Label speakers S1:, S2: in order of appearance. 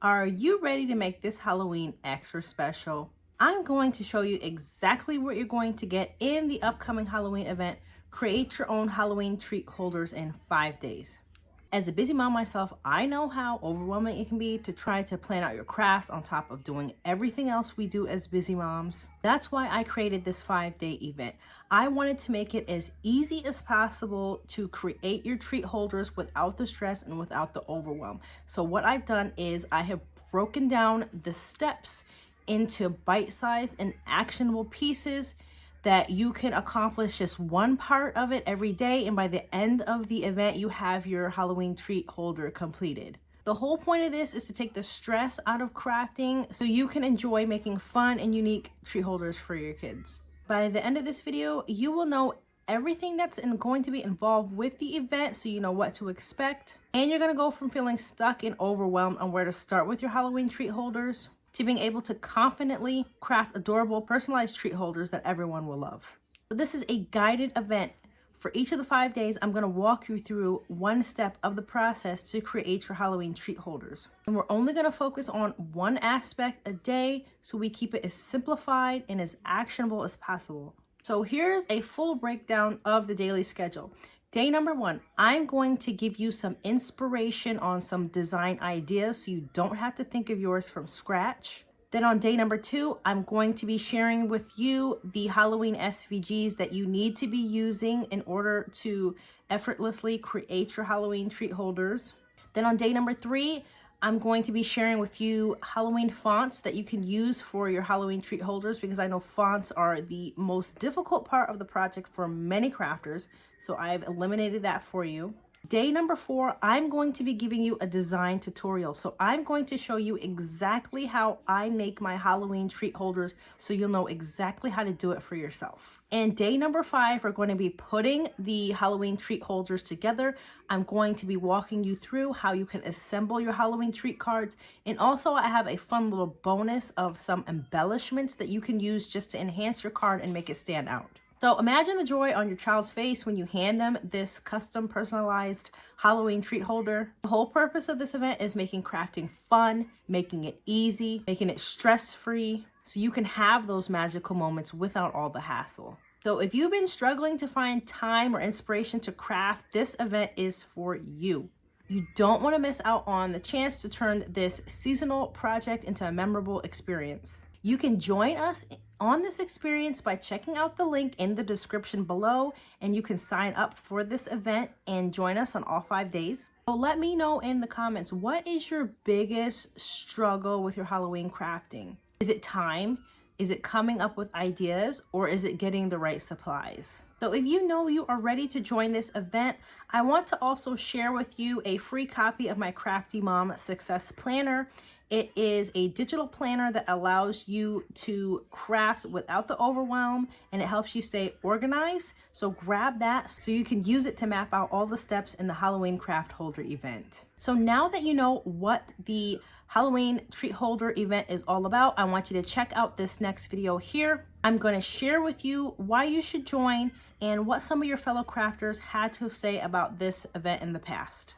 S1: Are you ready to make this Halloween extra special? I'm going to show you exactly what you're going to get in the upcoming Halloween event. Create your own Halloween treat holders in 5 days. As a busy mom myself, I know how overwhelming it can be to try to plan out your crafts on top of doing everything else we do as busy moms. That's why I created this 5-day event. I wanted to make it as easy as possible to create your treat holders without the stress and without the overwhelm. So what I've done is I have broken down the steps into bite-sized and actionable pieces that you can accomplish just one part of it every day, and by the end of the event you have your Halloween treat holder completed. The whole point of this is to take the stress out of crafting so you can enjoy making fun and unique treat holders for your kids. By the end of this video, you will know everything that's going to be involved with the event, so you know what to expect, and you're going to go from feeling stuck and overwhelmed on where to start with your Halloween treat holders to being able to confidently craft adorable personalized treat holders that everyone will love. So this is a guided event. For each of the 5 days, I'm going to walk you through one step of the process to create your Halloween treat holders. And we're only going to focus on one aspect a day, so we keep it as simplified and as actionable as possible. So here's a full breakdown of the daily schedule. Day number 1, I'm going to give you some inspiration on some design ideas so you don't have to think of yours from scratch. Then on day number 2, I'm going to be sharing with you the Halloween SVGs that you need to be using in order to effortlessly create your Halloween treat holders. Then on day number 3, I'm going to be sharing with you Halloween fonts that you can use for your Halloween treat holders, because I know fonts are the most difficult part of the project for many crafters, so I've eliminated that for you. Day number 4, I'm going to be giving you a design tutorial. So I'm going to show you exactly how I make my Halloween treat holders so you'll know exactly how to do it for yourself. And day number 5, we're going to be putting the Halloween treat holders together. I'm going to be walking you through how you can assemble your Halloween treat cards. And also I have a fun little bonus of some embellishments that you can use just to enhance your card and make it stand out. So imagine the joy on your child's face when you hand them this custom personalized Halloween treat holder. The whole purpose of this event is making crafting fun, making it easy, making it stress-free, so you can have those magical moments without all the hassle. So if you've been struggling to find time or inspiration to craft, this event is for you. You don't want to miss out on the chance to turn this seasonal project into a memorable experience. You can join us on this experience by checking out the link in the description below, and you can sign up for this event and join us on all 5 days. So let me know in the comments, what is your biggest struggle with your Halloween crafting? Is it time? Is it coming up with ideas? Or is it getting the right supplies? So if you know you are ready to join this event, I want to also share with you a free copy of my Crafty Mom Success Planner. It is a digital planner that allows you to craft without the overwhelm, and it helps you stay organized. So grab that so you can use it to map out all the steps in the Halloween craft holder event. So now that you know what the Halloween treat holder event is all about, I want you to check out this next video here. I'm going to share with you why you should join and what some of your fellow crafters had to say about this event in the past.